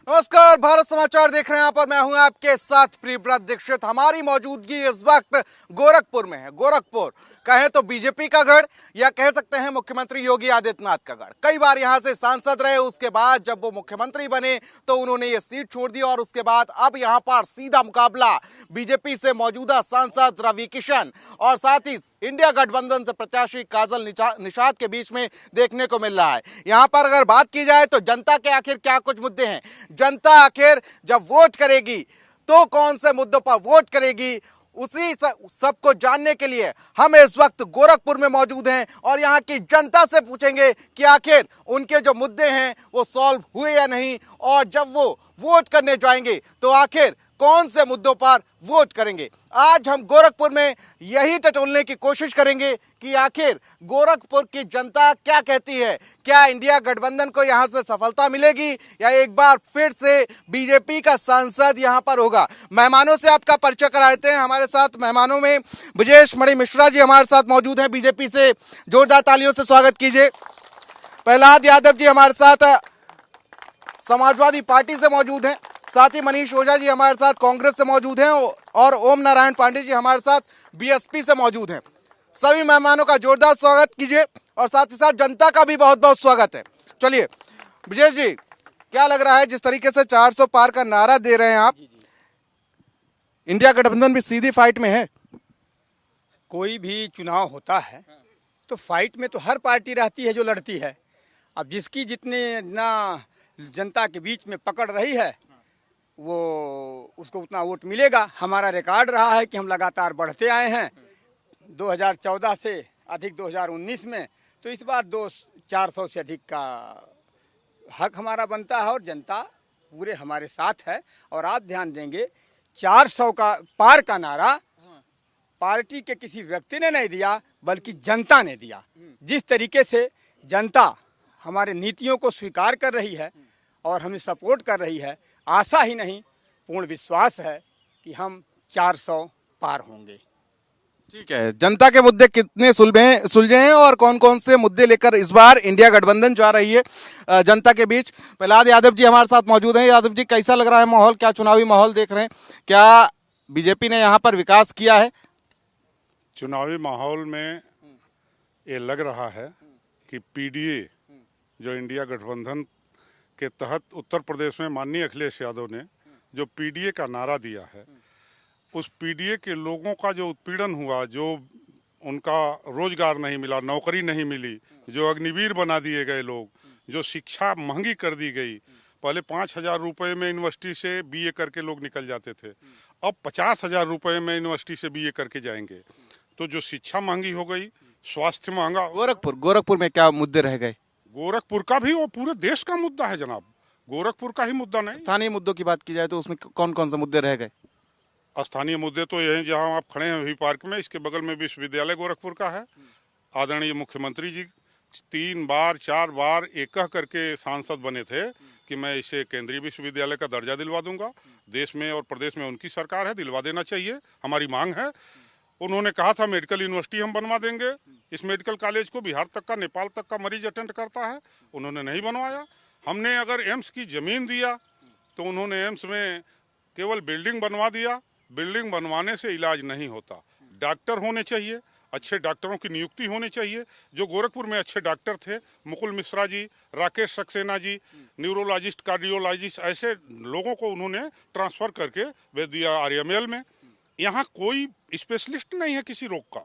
नमस्कार, भारत समाचार देख रहे हैं आप और मैं हूं आपके साथ प्रियव्रत दीक्षित। हमारी मौजूदगी इस वक्त गोरखपुर में है। गोरखपुर कहें तो बीजेपी का गढ़ या कह सकते हैं मुख्यमंत्री योगी आदित्यनाथ का गढ़। कई बार यहां से सांसद रहे, उसके बाद जब वो मुख्यमंत्री बने तो उन्होंने ये सीट छोड़ दी और उसके बाद अब यहां पर सीधा मुकाबला बीजेपी से मौजूदा सांसद रवि किशन और साथ ही इंडिया गठबंधन से प्रत्याशी काजल निषाद के बीच में देखने को मिल रहा है। यहां पर अगर बात की जाए तो जनता के आखिर क्या कुछ मुद्दे हैं, जनता आखिर जब वोट करेगी तो कौन से मुद्दों पर वोट करेगी, उसी सबको जानने के लिए हम इस वक्त गोरखपुर में मौजूद हैं और यहां की जनता से पूछेंगे कि आखिर उनके जो मुद्दे हैं वो सॉल्व हुए या नहीं, और जब वो वोट करने जाएंगे तो आखिर कौन से मुद्दों पर वोट करेंगे। आज हम गोरखपुर में यही टटोलने की कोशिश करेंगे कि आखिर गोरखपुर की जनता क्या कहती है। क्या इंडिया गठबंधन को यहां से सफलता मिलेगी या एक बार फिर से बीजेपी का सांसद यहां पर होगा। मेहमानों से आपका परिचय कराते हैं। हमारे साथ मेहमानों में ब्रजेश मणि मिश्रा जी हमारे साथ मौजूद हैं, बीजेपी से जोरदार तालियों से स्वागत कीजिए। प्रहलाद यादव जी हमारे साथ समाजवादी पार्टी से मौजूद हैं, साथ ही मनीष ओझा जी हमारे साथ कांग्रेस से मौजूद हैं और ओम नारायण पांडे जी हमारे साथ बीएसपी से मौजूद हैं। सभी मेहमानों का जोरदार स्वागत कीजिए और साथ ही साथ जनता का भी बहुत बहुत स्वागत है। चलिए ब्रजेश जी, क्या लग रहा है जिस तरीके से 400 पार का नारा दे रहे हैं आप, इंडिया गठबंधन भी सीधी फाइट में है? कोई भी चुनाव होता है तो फाइट में तो हर पार्टी रहती है जो लड़ती है। अब जिसकी जितने ना जनता के बीच में पकड़ रही है वो उसको उतना वोट मिलेगा। हमारा रिकॉर्ड रहा है कि हम लगातार बढ़ते आए हैं 2014 से अधिक 2019 में, तो इस बार 400 से अधिक का हक हमारा बनता है और जनता पूरे हमारे साथ है। और आप ध्यान देंगे 400 का पार का नारा पार्टी के किसी व्यक्ति ने नहीं दिया बल्कि जनता ने दिया। जिस तरीके से जनता हमारे नीतियों को स्वीकार कर रही है और हमें सपोर्ट कर रही है, आशा ही नहीं पूर्ण विश्वास है कि हम 400 पार होंगे। ठीक है, जनता के मुद्दे कितने सुलझे हैं और कौन कौन से मुद्दे लेकर इस बार इंडिया गठबंधन जा रही है जनता के बीच। प्रहलाद यादव जी हमारे साथ मौजूद हैं। यादव जी, कैसा लग रहा है माहौल, क्या चुनावी माहौल देख रहे हैं, क्या बीजेपी ने यहाँ पर विकास किया है? चुनावी माहौल में ये लग रहा है कि पीडीए जो इंडिया गठबंधन के तहत उत्तर प्रदेश में माननीय अखिलेश यादव ने जो पीडीए का नारा दिया है, उस पीडीए के लोगों का जो उत्पीड़न हुआ, जो उनका रोजगार नहीं मिला, नौकरी नहीं मिली, जो अग्निवीर बना दिए गए लोग, जो शिक्षा महंगी कर दी गई। पहले 5,000 रुपये में यूनिवर्सिटी से बीए करके लोग निकल जाते थे, अब 50,000 रुपये में यूनिवर्सिटी से बीए करके जाएंगे। तो जो शिक्षा महंगी हो गई, स्वास्थ्य महंगा। गोरखपुर में क्या मुद्दे रह गए? गोरखपुर का भी वो पूरे देश का मुद्दा है जनाब, गोरखपुर का ही मुद्दा नहीं। स्थानीय मुद्दों की बात की जाए तो उसमें कौन कौन से मुद्दे रह गए? स्थानीय मुद्दे तो यही जहां आप खड़े हैं वही पार्क में, इसके बगल में विश्वविद्यालय गोरखपुर का है। आदरणीय मुख्यमंत्री जी 3 बार 4 बार एक कह करके सांसद बने थे कि मैं इसे केंद्रीय विश्वविद्यालय का दर्जा दिलवा दूंगा। देश में और प्रदेश में उनकी सरकार है, दिलवा देना चाहिए, हमारी मांग है। उन्होंने कहा था मेडिकल यूनिवर्सिटी हम बनवा देंगे। इस मेडिकल कॉलेज को बिहार तक का, नेपाल तक का मरीज अटेंड करता है, उन्होंने नहीं बनवाया। हमने अगर एम्स की ज़मीन दिया तो उन्होंने एम्स में केवल बिल्डिंग बनवा दिया। बिल्डिंग बनवाने से इलाज नहीं होता, डॉक्टर होने चाहिए, अच्छे डॉक्टरों की नियुक्ति होनी चाहिए। जो गोरखपुर में अच्छे डॉक्टर थे, मुकुल मिश्रा जी, राकेश सक्सेना जी, न्यूरोलॉजिस्ट, कार्डियोलॉजिस्ट, ऐसे लोगों को उन्होंने ट्रांसफ़र करके भेज दिया आरएमएल में। यहाँ कोई स्पेशलिस्ट नहीं है किसी रोग का।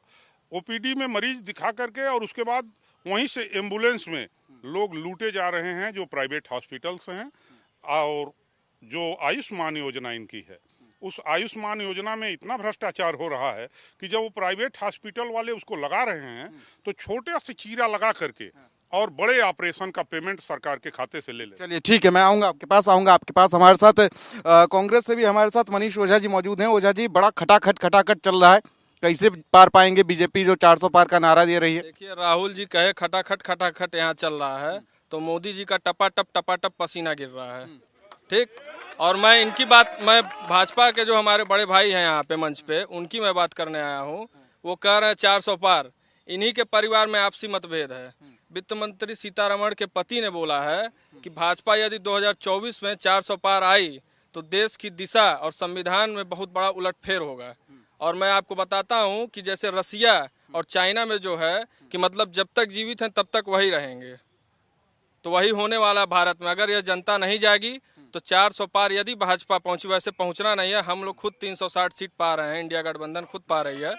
ओपीडी में मरीज दिखा करके और उसके बाद वहीं से एम्बुलेंस में लोग लूटे जा रहे हैं जो प्राइवेट हॉस्पिटल्स हैं। और जो आयुष्मान योजना इनकी है, उस आयुष्मान योजना में इतना भ्रष्टाचार हो रहा है कि जब वो प्राइवेट हॉस्पिटल वाले उसको लगा रहे हैं तो छोटे से चीरा लगा करके और बड़े ऑपरेशन का पेमेंट सरकार के खाते से ले ले। चलिए ठीक है, मैं आऊँगा आपके पास। हमारे साथ कांग्रेस से भी हमारे साथ मनीष ओझा जी मौजूद हैं। ओझा जी, बड़ा खटाखट चल रहा है, कैसे पार पाएंगे बीजेपी जो 400 पार का नारा दे रही है? देखिए, राहुल जी कहे खटाखट यहाँ चल रहा है तो मोदी जी का टपाटप पसीना गिर रहा है। ठीक, और मैं इनकी बात, मैं भाजपा के जो हमारे बड़े भाई हैं यहाँ पे मंच पे, उनकी मैं बात करने आया हूँ। वो कह रहे हैं 400 पार, इन्हीं के परिवार में आपसी मतभेद है। वित्त मंत्री सीतारमण के पति ने बोला है कि भाजपा यदि 2024 में 400 पार आई तो देश की दिशा और संविधान में बहुत बड़ा उलटफेर होगा। और मैं आपको बताता हूं कि जैसे रसिया और चाइना में जो है कि मतलब जब तक जीवित हैं तब तक वही रहेंगे, तो वही होने वाला भारत में। अगर यह जनता नहीं जागी तो 400 पार यदि भाजपा पहुंची, वैसे पहुंचना नहीं है, हम लोग खुद 360 सीट पा रहे हैं, इंडिया गठबंधन खुद पा रही है।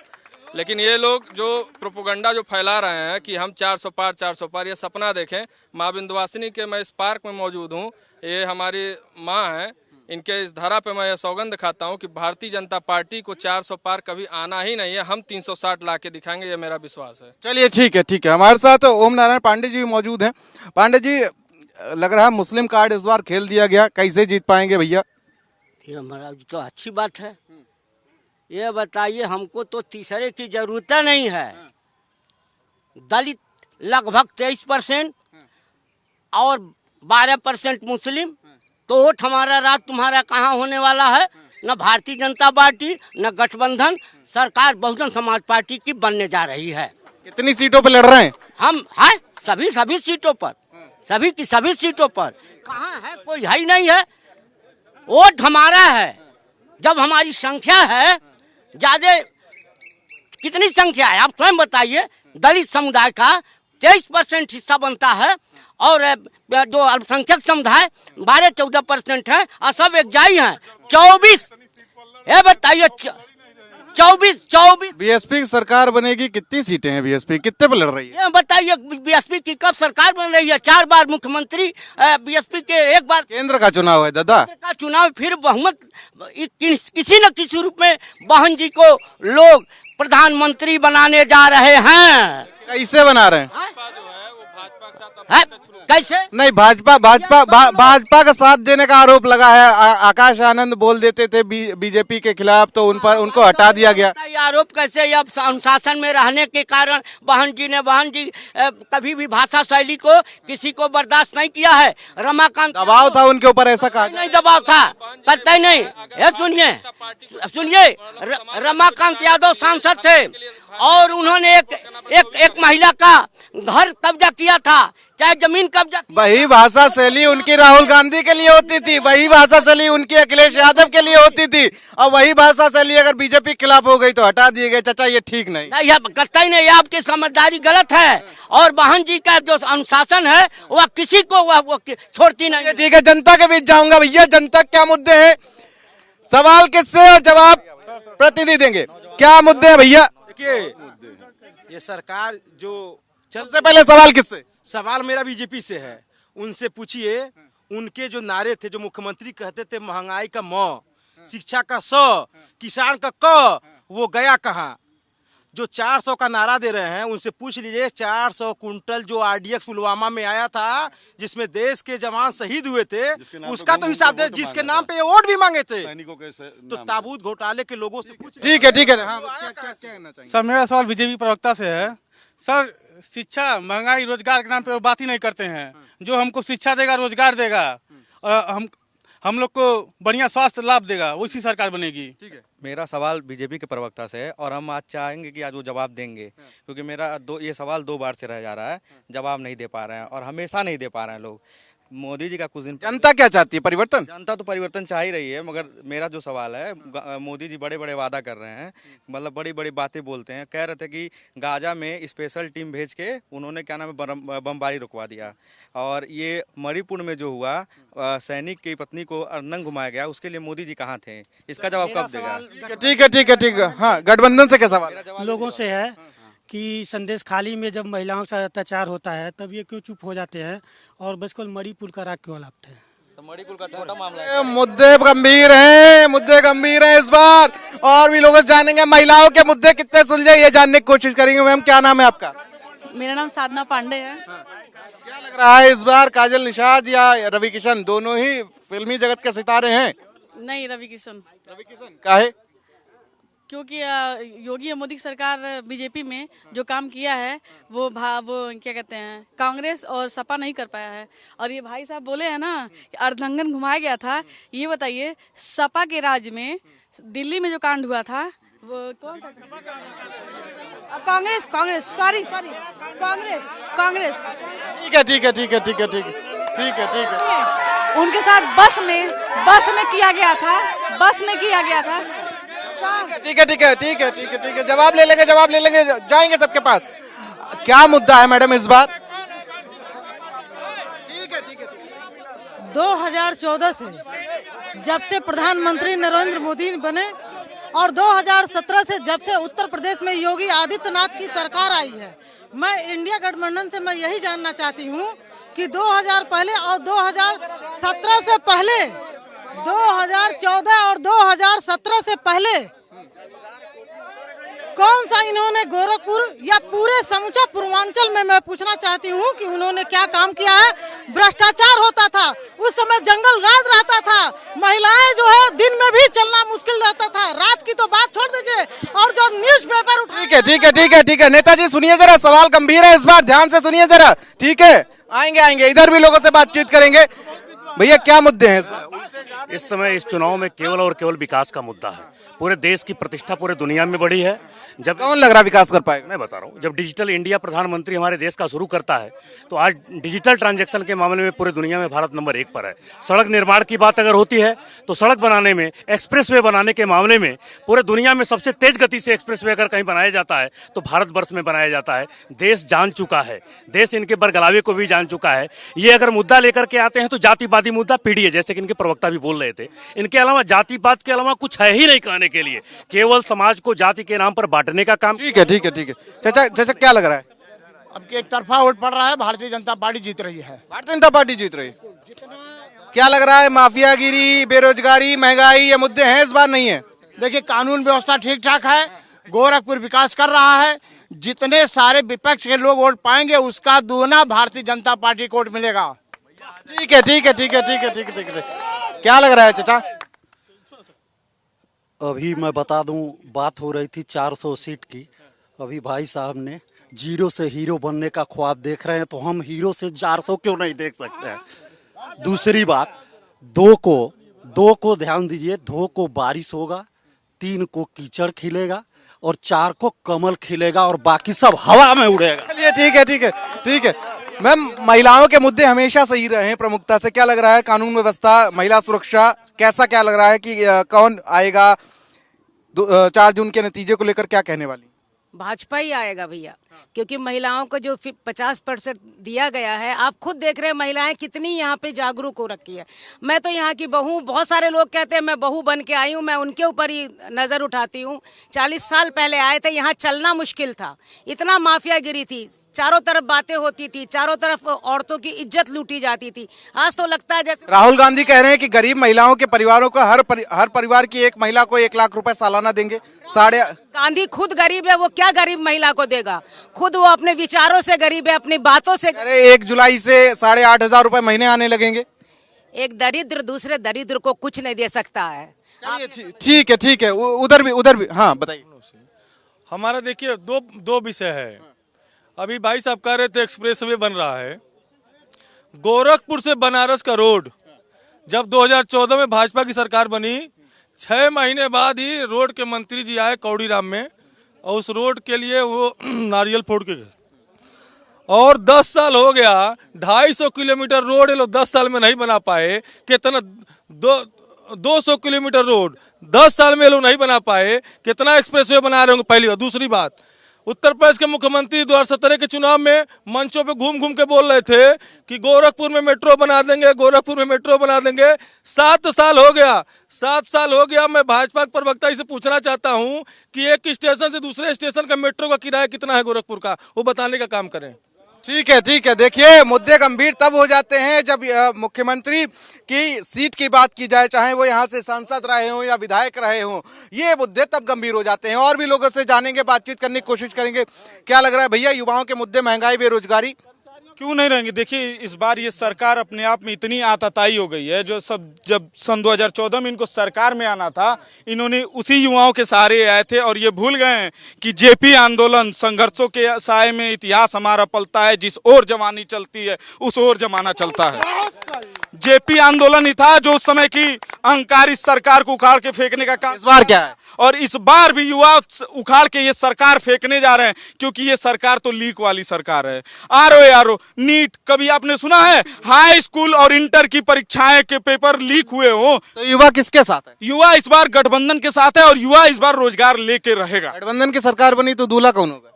लेकिन ये लोग जो प्रोपोगंडा जो फैला रहे हैं कि हम 400 पार, ये सपना देखें। माँ विंध्यवासिनी के मैं इस पार्क में मौजूद हूँ, ये हमारी माँ हैं, इनके इस धरा पे मैं यह सौगंध खाता हूँ कि भारतीय जनता पार्टी को 400 पार कभी आना ही नहीं है, हम 360 ला के दिखाएंगे, ये मेरा विश्वास है। चलिए ठीक है। हमारे साथ ओम नारायण पांडे जी भी मौजूद हैं। पांडे जी, लग रहा है मुस्लिम कार्ड इस बार खेल दिया गया, कैसे जीत पाएंगे भैया? ये हमारा तो अच्छी बात है। ये बताइए, हमको तो तीसरे की जरूरत नहीं है। दलित लगभग 23% और 12% मुस्लिम, तो वोट हमारा रात तुम्हारा कहाँ होने वाला है? न भारतीय जनता पार्टी न गठबंधन, सरकार बहुजन समाज पार्टी की बनने जा रही है। कितनी सीटों पे लड़ रहे हैं? हम है सभी सीटों पर, सभी की सभी सीटों पर। कहाँ है? कोई है ही नहीं है। वोट हमारा है। जब हमारी संख्या है ज्यादा, कितनी संख्या है आप स्वयं बताइए। दलित समुदाय का 23% हिस्सा बनता है और जो अल्पसंख्यक समुदाय 12-14% है और सब एक जाई हैं 24। ये बताइए 24 बीएसपी की सरकार बनेगी, कितनी सीटें हैं बीएसपी, कितने पे लड़ रही है? ये बताइए बीएसपी की कब सरकार बन रही है? 4 बार मुख्यमंत्री बीएसपी के, 1 बार केंद्र का चुनाव है दादा। केंद्र का चुनाव, फिर बहुमत किसी न किसी रूप में बहन जी को लोग प्रधानमंत्री बनाने जा रहे हैं। कैसे बना रहे हैं? है? कैसे? नहीं, भाजपा का साथ देने का आरोप लगा है। आकाश आनंद बोल देते थे बीजेपी के खिलाफ, तो उनको हटा दिया गया। ये आरोप कैसे? अब अनुशासन में रहने के कारण बहन जी कभी भी भाषा शैली को किसी को बर्दाश्त नहीं किया है। रमाकांत दबाव था उनके ऊपर, ऐसा कहा? नहीं दबाव था, कतई नहीं। ये सुनिए, रमाकांत यादव सांसद थे और उन्होंने एक महिला का घर कब्जा किया था, चाहे जमीन कब्जा। वही भाषा शैली उनकी राहुल गांधी के लिए होती थी, वही भाषा शैली उनकी अखिलेश यादव के लिए होती थी, और वही भाषा शैली अगर बीजेपी के खिलाफ हो गई तो हटा दिए गए। चाचा, ये ठीक नहीं। कतई नहीं, आपकी समझदारी गलत है। और बहन जी का जो अनुशासन है वह किसी को वो छोड़ती नहीं। ठीक है, जनता के बीच जाऊंगा। भैया, जनता क्या मुद्दे हैं? सवाल किससे और जवाब प्रतिनिधि देंगे। क्या मुद्दे हैं भैया? देखिए, ये सरकार जो सबसे पहले सवाल किससे? सवाल मेरा बीजेपी से है। उनसे पूछिए, उनके जो नारे थे, जो मुख्यमंत्री कहते थे महंगाई का म, शिक्षा का स, किसान का क, वो गया कहाँ? जो 400 का नारा दे रहे हैं, उनसे पूछ लीजिए 400 कुंटल जो आरडीएक्स पुलवामा में आया था, जिसमें देश के जवान शहीद हुए थे, उसका तो हिसाब दे, जिसके नाम पे ये वोट भी मांगे थे। तो ताबूत घोटाले के लोगों से पूछ। ठीक है। हाँ, क्या कहना चाहिए? सर, मेरा सवाल बीजेपी प्रवक्ता से है। सर, शिक्षा, महंगाई, रोजगार के नाम पे वो बात ही नहीं करते हैं। जो हमको शिक्षा देगा, रोजगार देगा और हम लोग को बढ़िया स्वास्थ्य लाभ देगा, उसी सरकार बनेगी। ठीक है। मेरा सवाल बीजेपी के प्रवक्ता से है और हम आज चाहेंगे कि आज वो जवाब देंगे, क्योंकि मेरा ये सवाल 2 बार से रह जा रहा है, जवाब नहीं दे पा रहे हैं और हमेशा नहीं दे पा रहे हैं लोग। मोदी जी का कुछ दिन जनता क्या चाहती है? परिवर्तन? जनता तो परिवर्तन चाह ही रही है, मगर मेरा जो सवाल है, मोदी जी बड़े बड़े वादा कर रहे हैं, मतलब बड़ी बड़ी बातें बोलते हैं। कह रहे थे कि गाजा में स्पेशल टीम भेज के उन्होंने क्या नाम है बमबारी रुकवा दिया, और ये मणिपुर में जो हुआ सैनिक की पत्नी को अर्धनग्न घुमाया गया, उसके लिए मोदी जी कहाँ थे? इसका जवाब कब देगा? ठीक है। हाँ, गठबंधन से क्या सवाल? लोगों से है कि संदेश खाली में जब महिलाओं के साथ अत्याचार होता है तब ये क्यों चुप हो जाते हैं और बिल्कुल मणिपुर का राग क्यों लापते हैं? तो मणिपुर का छोटा मामला है। मुद्दे गंभीर हैं इस बार, और भी लोग जानेंगे महिलाओं के मुद्दे कितने सुलझे, ये जानने की कोशिश करेंगे। मैम, क्या नाम है आपका? मेरा नाम साधना पांडे है। क्या लग रहा है इस बार काजल निषाद या रवि किशन, दोनों ही फिल्मी जगत के सितारे हैं? नहीं, रवि किशन। काहे? क्योंकि योगी मोदी की सरकार बीजेपी में जो काम किया है वो क्या कहते हैं, कांग्रेस और सपा नहीं कर पाया है। और ये भाई साहब बोले हैं ना अर्धनग्न घुमाया गया था, ये बताइए सपा के राज में दिल्ली में जो कांड हुआ था वो कौन सा कांग्रेस कांग्रेस सॉरी सॉरी कांग्रेस कांग्रेस ठीक है ठीक है ठीक है ठीक है ठीक है ठीक है ठीक है। उनके साथ बस में किया गया था, बस में किया गया था। ठीक है ठीक है ठीक है ठीक है ठीक है, जवाब ले लेंगे जाएंगे सबके पास। क्या मुद्दा है मैडम इस बार? ठीक है ठीक है। 2014 से जब से प्रधानमंत्री नरेंद्र मोदी बने और 2017 से जब से उत्तर प्रदेश में योगी आदित्यनाथ की सरकार आई है, मैं इंडिया गठबंधन से मैं यही जानना चाहती हूँ कि 2000 पहले और 2017 से पहले, 2014 और 2017 से पहले कौन सा इन्होंने गोरखपुर या पूरे समूचा पूर्वांचल में मैं पूछना चाहती हूँ कि उन्होंने क्या काम किया है। भ्रष्टाचार होता था, उस समय जंगल राज रहता था, महिलाएं जो है दिन में भी चलना मुश्किल रहता था, रात की तो बात छोड़ दीजिए। और जो न्यूज़पेपर उठा ठीक है ठीक है ठीक है ठीक है। नेताजी सुनिए जरा, सवाल गंभीर है इस बार, ध्यान से सुनिए जरा, ठीक है? आएंगे इधर भी लोगों से बातचीत करेंगे। भैया क्या मुद्दे हैं इस समय? इस चुनाव में केवल और केवल विकास का मुद्दा है। पूरे देश की प्रतिष्ठा पूरे दुनिया में बढ़ी है। जब कौन लग रहा विकास कर पाएगा? मैं बता रहा हूँ, जब डिजिटल इंडिया प्रधानमंत्री हमारे देश का शुरू करता है तो आज डिजिटल ट्रांजैक्शन के मामले में पूरे दुनिया में भारत नंबर 1 पर है। सड़क निर्माण की बात अगर होती है तो सड़क बनाने में, एक्सप्रेसवे बनाने के मामले में पूरे दुनिया में सबसे तेज गति से एक्सप्रेसवे अगर कहीं बनाया जाता है तो भारतवर्ष में बनाया जाता है। देश जान चुका है, देश इनके बरगलावे को भी जान चुका है। ये अगर मुद्दा लेकर के आते हैं तो जातिवादी मुद्दा पीढ़ी है, जैसे कि इनके प्रवक्ता भी बोल रहे थे। इनके अलावा जातिवाद के अलावा कुछ है ही नहीं कहने के लिए, केवल समाज को जाति के नाम पर बांटने का काम। ठीक है ठीक है ठीक है। चाचा क्या लग रहा है? अब एक तरफा वोट पड़ रहा है, भारतीय जनता पार्टी जीत रही है। भारतीय जनता पार्टी जीत रही है। क्या लग रहा है, माफियागिरी, बेरोजगारी, महंगाई ये मुद्दे हैं इस बार? नहीं है। देखिए कानून व्यवस्था ठीक ठाक है, गोरखपुर विकास कर रहा है। जितने सारे विपक्ष के लोग वोट पाएंगे उसका दूना भारतीय जनता पार्टी को वोट मिलेगा। ठीक है ठीक है ठीक है ठीक है ठीक है ठीक है। क्या लग रहा है चाचा? अभी मैं बता दूं, बात हो रही थी 400 सीट की। अभी भाई साहब ने जीरो से हीरो बनने का ख्वाब देख रहे हैं, तो हम हीरो से 400 क्यों नहीं देख सकते हैं? दूसरी बात, दो को ध्यान दीजिए, 2 को बारिश होगा, 3 को कीचड़ खिलेगा और 4 को कमल खिलेगा और बाकी सब हवा में उड़ेगा। चलिए ठीक है ठीक है ठीक है। मैम, महिलाओं के मुद्दे हमेशा सही रहे हैं प्रमुखता से। क्या लग रहा है, कानून व्यवस्था, महिला सुरक्षा, कैसा क्या लग रहा है कि कौन आएगा 4 जून के नतीजे को लेकर? क्या कहने वाली? भाजपा ही आएगा भैया, क्योंकि महिलाओं को जो 50% दिया गया है, आप खुद देख रहे हैं महिलाएं कितनी यहाँ पे जागरूक हो रखी है। मैं तो यहाँ की बहू, बहुत सारे लोग कहते हैं मैं बहू बन के आई हूँ, मैं उनके ऊपर ही नज़र उठाती हूँ। 40 साल पहले आए थे, यहाँ चलना मुश्किल था, इतना माफियागिरी थी, चारों तरफ बातें होती थी, चारों तरफ औरतों की इज्जत लूटी जाती थी। आज तो लगता है जैसे राहुल गांधी कह रहे हैं कि गरीब महिलाओं के परिवारों को हर परिवार की एक महिला को 1 लाख रुपए सालाना देंगे। गांधी खुद गरीब है, वो क्या गरीब महिला को देगा? खुद वो अपने विचारों से गरीब है, अपनी बातों से। अरे 1 जुलाई से 8,500 रुपए महीने आने लगेंगे। एक दरिद्र दूसरे दरिद्र को कुछ नहीं दे सकता है। ठीक है ठीक है। उधर भी हाँ बताइए। हमारा देखिए दो विषय है। अभी भाई साहब कह रहे थे एक्सप्रेसवे बन रहा है, गोरखपुर से बनारस का रोड जब 2014 में भाजपा की सरकार बनी, 6 महीने बाद ही रोड के मंत्री जी आए कौड़ीराम में और उस रोड के लिए वो नारियल फोड़ के गए। और 10 साल हो गया, 250 किलोमीटर रोड ये लोग 10 साल में नहीं बना पाए। कितना 200 किलोमीटर रोड 10 साल में ये लोग नहीं बना पाए, कितना एक्सप्रेसवे बना रहे होंगे? पहली बात। दूसरी बात, उत्तर प्रदेश के मुख्यमंत्री 2017 के चुनाव में मंचों पे घूम घूम के बोल रहे थे कि गोरखपुर में मेट्रो बना देंगे, गोरखपुर में मेट्रो बना देंगे। 7 साल हो गया, 7 साल हो गया। मैं भाजपा के प्रवक्ता से पूछना चाहता हूं कि एक स्टेशन से दूसरे स्टेशन का मेट्रो का किराया कितना है गोरखपुर का, वो बताने का काम करें। ठीक है ठीक है। देखिए, मुद्दे गंभीर तब हो जाते हैं जब मुख्यमंत्री की सीट की बात की जाए, चाहे वो यहाँ से सांसद रहे हों या विधायक रहे हों, ये मुद्दे तब गंभीर हो जाते हैं। और भी लोगों से जानेंगे, बातचीत करने की कोशिश करेंगे। क्या लग रहा है भैया, युवाओं के मुद्दे, महंगाई, बेरोजगारी क्यों नहीं रहेंगे? देखिए, इस बार ये सरकार अपने आप में इतनी आताताई हो गई है, जो सब जब सन 2014 में इनको सरकार में आना था, इन्होंने उसी युवाओं के सहारे आए थे और ये भूल गए हैं कि जेपी आंदोलन, संघर्षों के साए में इतिहास हमारा पलता है। जिस ओर जवानी चलती है उस ओर जमाना चलता है। जेपी आंदोलन ही था जो उस समय की अहंकारी सरकार को उखाड़ के फेंकने का काम। इस बार क्या है? और इस बार भी युवा उखाड़ के ये सरकार फेंकने जा रहे हैं, क्योंकि ये सरकार तो लीक वाली सरकार है। आरओ नीट, कभी आपने सुना है हाई स्कूल और इंटर की परीक्षाएं के पेपर लीक हुए हो? तो युवा किसके साथ है? युवा इस बार गठबंधन के साथ है और युवा इस बार रोजगार लेके रहेगा। गठबंधन की सरकार बनी तो दूल्हा कौन होगा?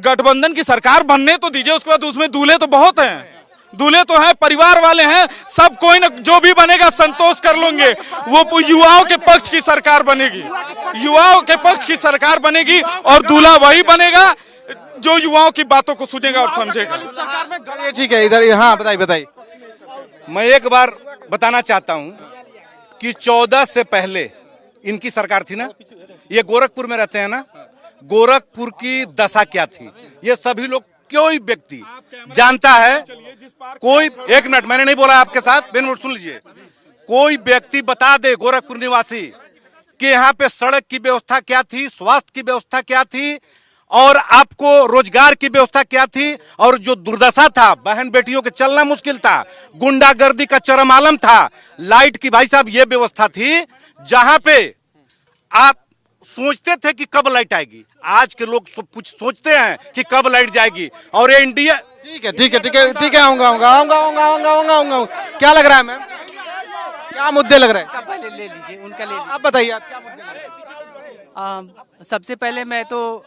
गठबंधन की सरकार बनने तो दीजिए, उसके बाद उसमें दूल्हे तो बहुत हैं। दूल्हे तो हैं, परिवार वाले हैं, सब कोई न जो भी बनेगा संतोष कर लेंगे। वो युवाओं के पक्ष की सरकार बनेगी, युवाओं के पक्ष की सरकार बनेगी और दूल्हा वही बनेगा जो युवाओं की बातों को सुनेगा और समझेगा। ठीक है, इधर हाँ बताइए। मैं एक बार बताना चाहता हूं कि 14 से पहले इनकी सरकार थी ना, ये गोरखपुर में रहते हैं ना, गोरखपुर की दशा क्या थी ये सभी लोग, कोई व्यक्ति जानता है। कोई, एक मिनट, मैंने नहीं बोला आपके साथ, सुन लीजिए। कोई व्यक्ति बता दे गोरखपुर निवासी कि यहाँ पे सड़क की व्यवस्था क्या थी, स्वास्थ्य की व्यवस्था क्या थी और आपको रोजगार की व्यवस्था क्या थी। और जो दुर्दशा था, बहन बेटियों के चलना मुश्किल था, गुंडागर्दी का चरम आलम था, लाइट की भाई साहब ये व्यवस्था थी जहां पे आप सोचते थे कि कब लाइट आएगी। आज के लोग कुछ सोचते हैं कि कब लाइट जाएगी। और ये इंडिया, ठीक है, आऊंगा। क्या लग रहा है मैम, क्या मुद्दे लग रहे हैं? पहले ले लीजिए, उनका ले लीजिए। आप बताइए, आप क्या मुद्दे लग रहे हैं? सबसे पहले मैं तो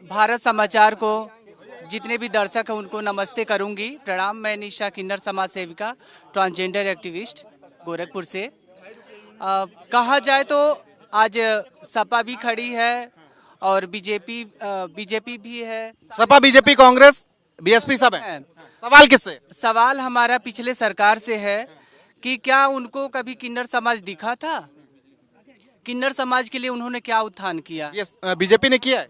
भारत समाचार को, जितने भी दर्शक हैं उनको नमस्ते करूंगी, प्रणाम। मैं निशा किन्नर, समाज सेविका, ट्रांसजेंडर एक्टिविस्ट, गोरखपुर से। कहा जाए तो आज सपा भी खड़ी है और बीजेपी भी है। सपा, बीजेपी, कांग्रेस, बीएसपी सब है। सवाल किससे? सवाल हमारा पिछले सरकार से है कि क्या उनको कभी किन्नर समाज दिखा था? किन्नर समाज के लिए उन्होंने क्या उत्थान किया? बीजेपी ने किया है।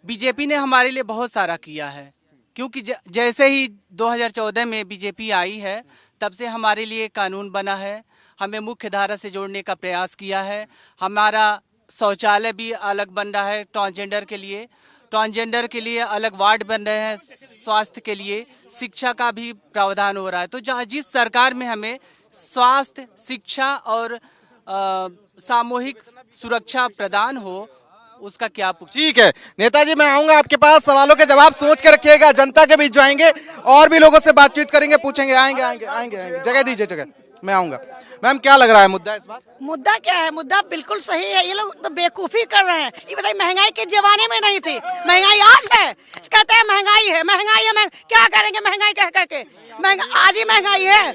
बीजेपी ने हमारे लिए बहुत सारा किया है, क्योंकि जैसे ही 2014 में बीजेपी आई है तब से हमारे लिए कानून बना है, हमें मुख्य धारा से जोड़ने का प्रयास किया है। हमारा शौचालय भी अलग बन रहा है ट्रांसजेंडर के लिए अलग वार्ड बन रहे हैं, स्वास्थ्य के लिए, शिक्षा का भी प्रावधान हो रहा है। तो जहाँ जिस सरकार में हमें स्वास्थ्य, शिक्षा और सामूहिक सुरक्षा प्रदान हो, उसका क्या ठीक है नेताजी, मैं आऊंगा आपके पास, सवालों के जवाब सोच के रखिएगा। जनता के बीच जाएंगे और भी लोगों से बातचीत करेंगे, पूछेंगे। आएंगे, जगह दीजिए, जगह मैं आऊंगा। मैम, क्या लग रहा है मुद्दा इस बार? मुद्दा क्या है? मुद्दा बिल्कुल सही है। ये लोग तो बेवकूफी कर रहे हैं। ये बताइए, महंगाई के जमाने में नहीं थी, महंगाई आज है। कहते हैं महंगाई है, क्या करेंगे महंगाई कह के? आज ही महंगाई है,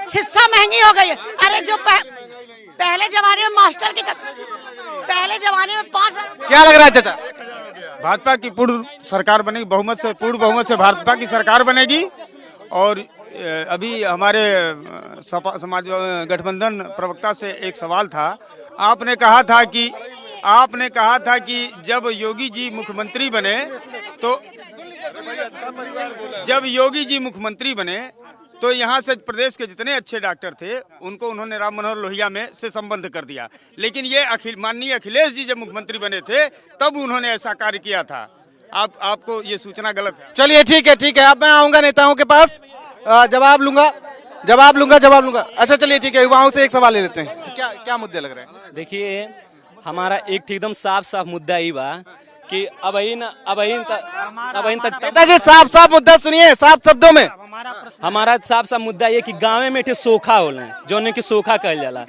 शिक्षा महंगी हो गई है। अरे जो पहले जमाने में मास्टर की, पहले जमाने में 5, क्या लग रहा है चाचा? भाजपा की पूर्ण सरकार बनेगी, पूर्ण बहुमत से भाजपा की सरकार बनेगी। और अभी हमारे समाज गठबंधन प्रवक्ता से एक सवाल था। आपने कहा था कि जब योगी जी मुख्यमंत्री बने तो यहाँ से प्रदेश के जितने अच्छे डॉक्टर थे उनको उन्होंने राम मनोहर लोहिया में से संबंध कर दिया। लेकिन ये माननीय अखिलेश जी जब मुख्यमंत्री बने थे तब उन्होंने ऐसा कार्य किया था। आपको ये सूचना गलत है। चलिए ठीक है, अब मैं आऊंगा नेताओं के पास, जवाब लूंगा। अच्छा चलिए ठीक है, युवाओं से एक सवाल ले लेते हैं। क्या मुद्दे लग रहे हैं? देखिए, हमारा एक एकदम साफ मुद्दा ही बा कि अब तक नेताजी साफ मुद्दा सुनिए, साफ शब्दों में। हमारा साफ मुद्दा ये कि गाँव में सोखा होला, जो कि सोखा कहल जाला।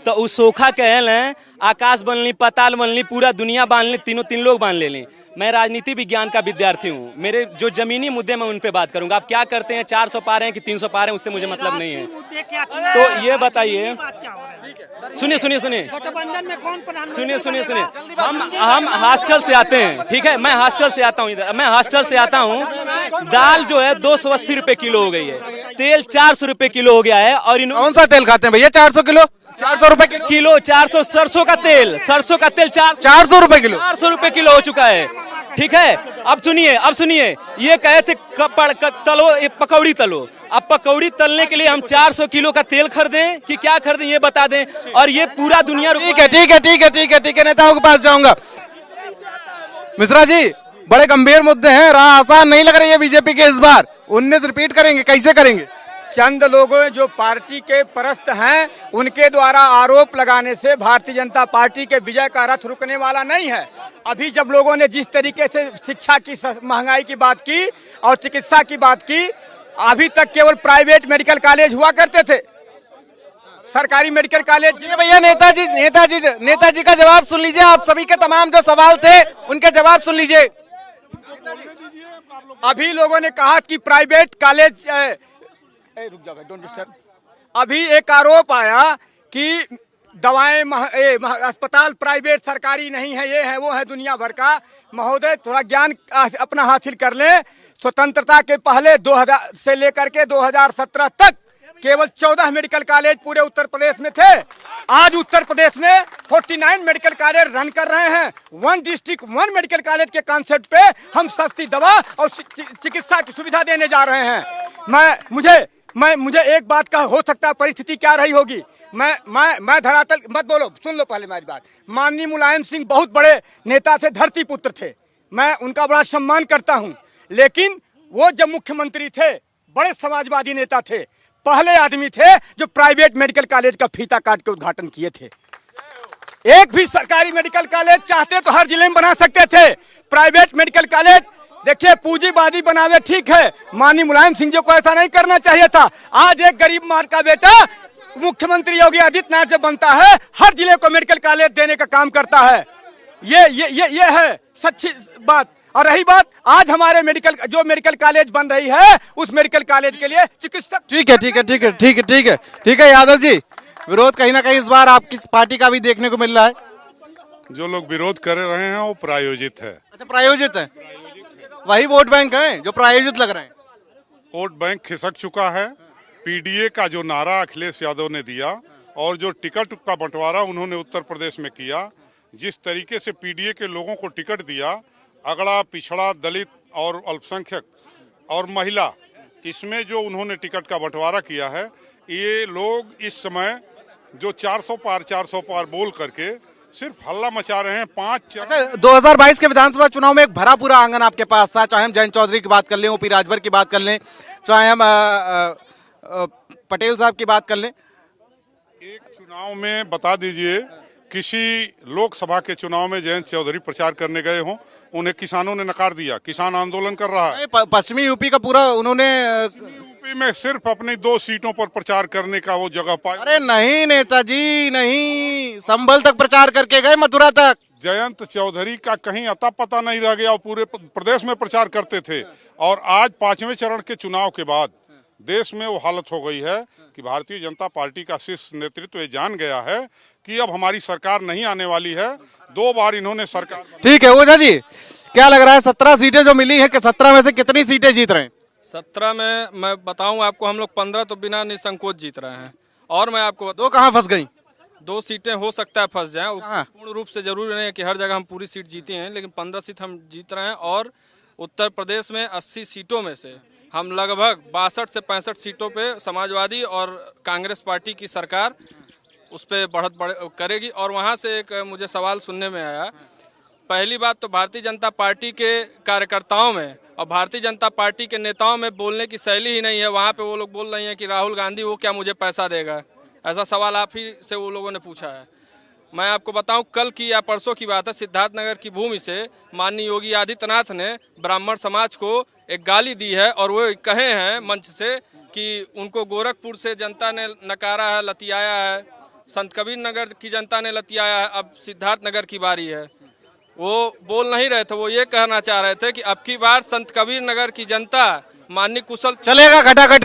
तो उस सोखा कहल है, आकाश बनली, पाताल बनली, पूरा दुनिया बांध ली, तीन लोग बांध ले लें। मैं राजनीति विज्ञान का विद्यार्थी हूँ, मेरे जो जमीनी मुद्दे मैं उन पे बात करूंगा। आप क्या करते हैं, 400 पा रहे हैं कि 300 पा रहे हैं, उससे मुझे मतलब नहीं है। तो ये बताइए, सुनिए, हम हॉस्टल से आते हैं, ठीक है, मैं हॉस्टल से आता हूँ। दाल जो है 280 रुपए किलो हो गई है, तेल 400 रुपए किलो हो गया है। और कौन सा तेल खाते हैं भैया? 400 किलो, 400 रुपए किलो, 400 सरसों का तेल 400 रुपए किलो, 400 रुपए किलो हो चुका है, ठीक है। अब सुनिए, ये कहे थे पकौड़ी तलो। अब पकौड़ी तलने के लिए हम 400 किलो का तेल खरीदें कि क्या खरीदें, ये बता दें। और ये पूरा दुनिया, ठीक है, नेताओं के पास जाऊंगा। मिश्रा जी, बड़े गंभीर मुद्दे हैं, राह आसान नहीं लग रही है बीजेपी के इस बार। 19 रिपीट करेंगे, कैसे करेंगे? चंद लोगों जो पार्टी के परस्त हैं उनके द्वारा आरोप लगाने से भारतीय जनता पार्टी के विजय का रथ रुकने वाला नहीं है। अभी जब लोगों ने जिस तरीके से शिक्षा की महंगाई की बात की और चिकित्सा की बात की, अभी तक केवल प्राइवेट मेडिकल कॉलेज हुआ करते थे, सरकारी मेडिकल कॉलेज। ये भैया नेताजी का जवाब सुन लीजिए। आप सभी के तमाम जो सवाल थे उनके जवाब सुन लीजिए। अभी लोगों ने कहा कि प्राइवेट कॉलेज रुक जाओ, डोंट डिस्टर्ब। अभी एक आरोप आया कि दवाएं अस्पताल प्राइवेट सरकारी नहीं है, ये है वो है दुनिया भर का। महोदय थोड़ा ज्ञान अपना हासिल कर ले। स्वतंत्रता के पहले 2000 से लेकर के 2017 तक केवल 14 मेडिकल कॉलेज पूरे उत्तर प्रदेश में थे। आज उत्तर प्रदेश में 49 मेडिकल कॉलेज रन कर रहे हैं। 1 डिस्ट्रिक्ट 1 मेडिकल कॉलेज के कॉन्सेप्ट पे हम सस्ती दवा और चिकित्सा की सुविधा देने जा रहे हैं। मुझे एक बात का हो सकता है परिस्थिति क्या रही होगी। मैं धरातल मत बोलो, सुन लो पहले मेरी बात। माननीय मुलायम सिंह बहुत बड़े नेता थे, धरती पुत्र थे, मैं उनका बड़ा सम्मान करता हूं। लेकिन वो जब मुख्यमंत्री थे, बड़े समाजवादी नेता थे, पहले आदमी थे जो प्राइवेट मेडिकल कॉलेज का फीता काट के उद्घाटन किए थे। एक भी सरकारी मेडिकल कॉलेज चाहते तो हर जिले में बना सकते थे। प्राइवेट मेडिकल कॉलेज देखिए पूंजीवादी बनावे ठीक है, माननीय मुलायम सिंह जी को ऐसा नहीं करना चाहिए था। आज एक गरीब मार का बेटा मुख्यमंत्री योगी आदित्यनाथ जब बनता है, हर जिले को मेडिकल कॉलेज देने का काम करता है। ये है सच्ची बात। और रही बात आज हमारे जो मेडिकल कॉलेज बन रही है, उस मेडिकल कॉलेज के लिए चिकित्सक। ठीक है यादव जी, विरोध कहीं ना कहीं इस बार आपकी पार्टी का भी देखने को मिल रहा है। जो लोग विरोध कर रहे हैं वो प्रायोजित है। अच्छा, प्रायोजित है, वही वोट बैंक है जो प्रायोजित लग रहे हैं। वोट बैंक खिसक चुका है। पीडीए का जो नारा अखिलेश यादव ने दिया और जो टिकट का बंटवारा उन्होंने उत्तर प्रदेश में किया, जिस तरीके से पीडीए के लोगों को टिकट दिया, अगड़ा पिछड़ा दलित और अल्पसंख्यक और महिला, इसमें जो उन्होंने टिकट का बंटवारा किया है, ये लोग इस समय जो 400 पार बोल करके सिर्फ हल्ला मचा रहे हैं। 2022 के विधानसभा चुनाव में एक भरा पूरा आंगन आपके पास था, चाहे हम जयंत चौधरी की बात कर लें, ओपी राजभर की बात कर लें, चाहे हम पटेल साहब की बात कर लें। एक चुनाव में बता दीजिए किसी लोकसभा के चुनाव में जयंत चौधरी प्रचार करने गए हों, उन्हें किसानों ने नकार दिया। किसान आंदोलन कर रहा है। पश्चिमी यूपी का पूरा उन्होंने यूपी में सिर्फ अपनी 2 सीटों पर प्रचार करने का वो जगह पाया। अरे नहीं नेताजी नहीं, संभल तक प्रचार करके गए, मथुरा तक। जयंत चौधरी का कहीं अता पता नहीं रह गया, पूरे प्रदेश में प्रचार करते थे। और आज 5वें चरण के चुनाव के बाद देश में वो हालत हो गई है कि भारतीय जनता पार्टी का शीर्ष नेतृत्व ये जान गया है कि अब हमारी सरकार नहीं आने वाली है। 2 बार इन्होंने सरकार। ठीक है ओझा जी, क्या लग रहा है 17 सीटें जो मिली है कि 17 में से कितनी सीटें जीत रहे हैं? 17 में मैं बताऊं आपको, हम लोग 15 तो बिना निसंकोच जीत रहे हैं। और मैं आपको 2 कहाँ फंस गई? 2 सीटें हो सकता है फंस जाएं, पूर्ण रूप से जरूरी नहीं है कि हर जगह हम पूरी सीट जीते हैं, लेकिन 15 सीट हम जीत रहे हैं। और उत्तर प्रदेश में 80 सीटों में से हम लगभग 62 से 65 सीटों पे समाजवादी और कांग्रेस पार्टी की सरकार उस पर बढ़त करेगी। और वहाँ से एक मुझे सवाल सुनने में आया, पहली बात तो भारतीय जनता पार्टी के कार्यकर्ताओं में और भारतीय जनता पार्टी के नेताओं में बोलने की शैली ही नहीं है। वहाँ पे वो लोग बोल रहे हैं कि राहुल गांधी वो क्या मुझे पैसा देगा, ऐसा सवाल आप ही से वो लोगों ने पूछा है। मैं आपको बताऊं, कल की या परसों की बात है, सिद्धार्थनगर की भूमि से माननीय योगी आदित्यनाथ ने ब्राह्मण समाज को एक गाली दी है और वो कहे हैं मंच से कि उनको गोरखपुर से जनता ने नकारा है, लतियाया है, संत कबीर नगर की जनता ने लतियाया है, अब सिद्धार्थनगर की बारी है। वो बोल नहीं रहे थे, वो ये कहना चाह रहे थे कि अब की बार संत कबीर नगर की जनता माननीय कुशल चलेगा, खटाखट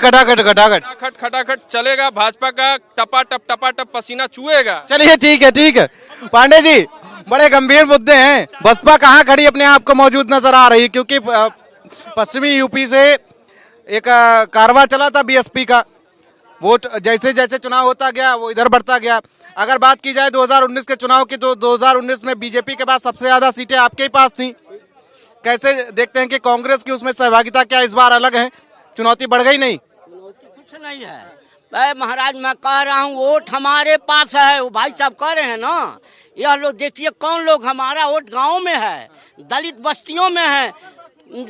चलेगा, भाजपा का टपाटप पसीना चुएगा। चलिए ठीक है पांडे जी, बड़े गंभीर मुद्दे हैं। बसपा कहाँ खड़ी अपने आप को मौजूद नजर आ रही, क्योंकि पश्चिमी यूपी से एक कारवां चला था बीएसपी का, वोट जैसे जैसे चुनाव होता गया वो इधर बढ़ता गया। अगर बात की जाए 2019 के चुनाव की, तो 2019 में बीजेपी के पास सबसे ज्यादा सीटें आपके ही पास थी। कैसे देखते हैं कि कांग्रेस की उसमें सहभागिता क्या इस बार अलग है? चुनौती बढ़ गई? नहीं, चुनौती कुछ नहीं है महाराज, मैं कह रहा हूँ वोट हमारे पास है। वो भाई साहब कह रहे हैं ना, यह लोग देखिए कौन लोग, हमारा वोट गाँव में है, दलित बस्तियों में है,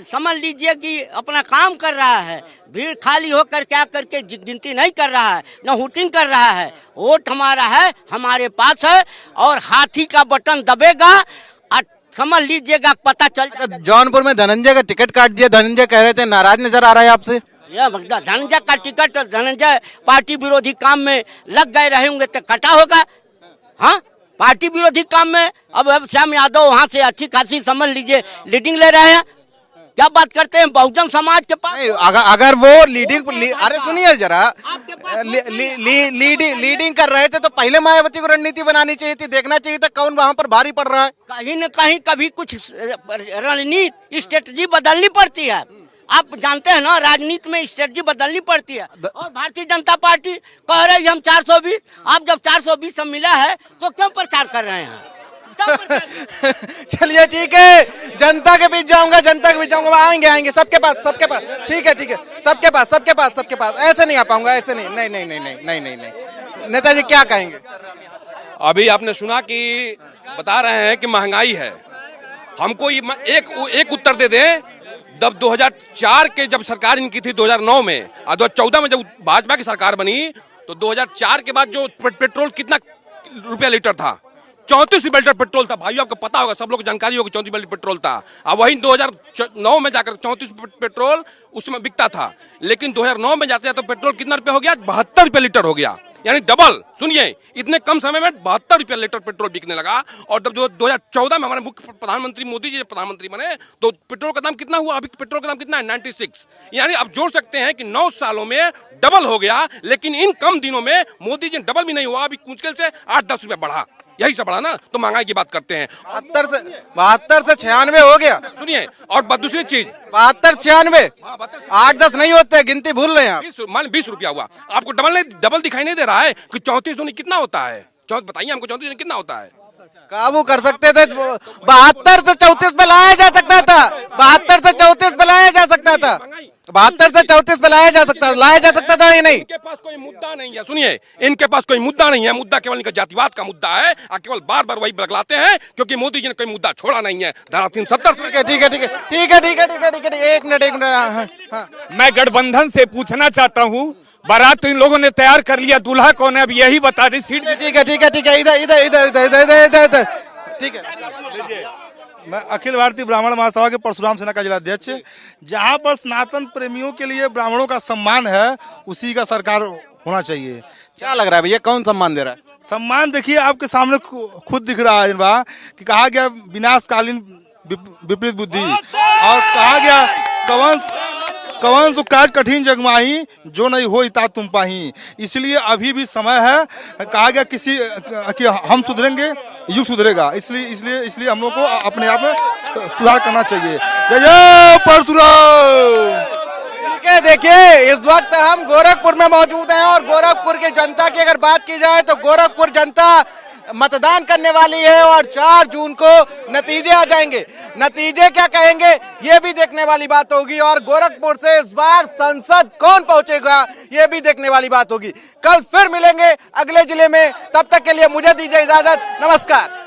समझ लीजिए कि अपना काम कर रहा है, भीड़ खाली होकर क्या करके गिनती नहीं कर रहा है, न हुटिंग कर रहा है। वोट हमारा है, हमारे पास है, और हाथी का बटन दबेगा, समझ लीजिएगा, पता चल। जौनपुर में धनंजय का टिकट काट दिया, धनंजय कह रहे थे, नाराज नजर आ रहा है आपसे? यह धनंजय का टिकट, धनंजय पार्टी विरोधी काम में लग गए रहे होंगे तो कटा होगा। हाँ, पार्टी विरोधी काम में अब श्याम यादव वहाँ से अच्छी खासी समझ लीजिए लीडिंग ले रहे हैं। क्या बात करते हैं बहुजन समाज के पास? अगर वो लीडिंग, अरे सुनिए जरा, लीडिंग कर रहे थे तो पहले मायावती को रणनीति बनानी चाहिए थी, देखना चाहिए था कौन वहाँ पर भारी पड़ रहा है। कहीं न कहीं कभी कुछ रणनीति स्ट्रेटजी बदलनी पड़ती है। आप जानते हैं ना, राजनीति में स्ट्रेटजी बदलनी पड़ती है। और भारतीय जनता पार्टी कह रही है हम 420, आप जब 420 सब मिला है तो क्यों प्रचार कर रहे हैं? चलिए ठीक है, जनता के बीच जाऊंगा, जनता के बीच जाऊंगा, आएंगे सबके पास, ठीक है, सबके पास, ऐसे नहीं आ पाऊंगा, ऐसे नहीं। नेताजी क्या कहेंगे? अभी आपने सुना कि बता रहे हैं कि महंगाई है। हमको एक उत्तर दे दें, जब 2004 के जब सरकार इनकी थी 2009 में, और 2014 में जब भाजपा की सरकार बनी, तो 2004 के बाद जो पेट्रोल कितना रुपया लीटर था? 34 रुपये लीटर पेट्रोल था। भाइयों आपको पता होगा, सब लोग को जानकारी होगी, 34 रुपये पेट्रोल था। अब वही 2009 में जाकर 34 पेट्रोल उसमें बिकता था, लेकिन 2009 में जाते तो पेट्रोल कितना रुपया हो गया? 72 रुपये लीटर हो गया, यानी डबल। सुनिए, इतने कम समय में 72 रुपये लीटर पेट्रोल बिकने लगा। और जब 2014 में हमारे मुख्य प्रधानमंत्री मोदी जी प्रधानमंत्री बने तो पेट्रोल का दाम कितना हुआ? अभी पेट्रोल का दाम कितना है? 96। यानी आप जोड़ सकते हैं कि 9 सालों में डबल हो गया। लेकिन इन कम दिनों में मोदी जी डबल भी नहीं हुआ, अभी मुश्किल से 8-10 रुपये बढ़ा, यही सब बढ़ा ना। तो महंगाई की बात करते हैं, 72 से 96 हो गया। सुनिए, और दूसरी चीज, 72-96, 8-10 नहीं होते, गिनती भूल रहे हैं आप। 20 रुपया हुआ, आपको डबल दिखाई नहीं दे रहा है कि 34 दूनी कितना होता है? बताइए हमको, 34 दूनी कितना होता है? काबू कर सकते थे, 72 से 34 पे लाया जा सकता था, 72 से 34 पे लाया जा सकता था, 72 से 34 पे लाया जा सकता था ये नहीं। इनके पास कोई मुद्दा नहीं है। सुनिए, इनके पास कोई मुद्दा नहीं है, मुद्दा केवल इनका जातिवाद का मुद्दा है, और केवल बार बार वही बगलाते हैं, क्योंकि मोदी जी ने कोई मुद्दा छोड़ा नहीं है। धारा 370। ठीक है, एक मिनट। मैं गठबंधन से पूछना चाहता हूँ, बारात तो इन लोगों ने तैयार कर लिया, दूल्हा कौन है अब यही बता दी। सीट ठीक है, इधर ठीक है। मैं अखिल भारतीय ब्राह्मण महासभा के परशुराम सेना का जिलाध्यक्ष। जहाँ पर सनातन प्रेमियों के लिए ब्राह्मणों का सम्मान है, उसी का सरकार होना चाहिए। क्या लग रहा है भैया, कौन सम्मान दे रहा है? सम्मान देखिए, आपके सामने खुद दिख रहा है कि कहा गया विनाशकालीन विपरीत बुद्धि, और कहा गया कवन तो काज कठिन जगमाही, जो नहीं हो इता तुम पाही। इसलिए अभी भी समय है, कहा गया कि हम सुधरेंगे, युग सुधरेगा। इसलिए हम लोग को अपने आप में सुधार करना चाहिए। जय परशुराम। ठीक है, देखिए इस वक्त हम गोरखपुर में मौजूद हैं, और गोरखपुर की जनता की अगर बात की जाए तो गोरखपुर जनता मतदान करने वाली है, और 4 जून को नतीजे आ जाएंगे। नतीजे क्या कहेंगे ये भी देखने वाली बात होगी, और गोरखपुर से इस बार संसद कौन पहुंचेगा ये भी देखने वाली बात होगी। कल फिर मिलेंगे अगले जिले में, तब तक के लिए मुझे दीजिए इजाजत, नमस्कार।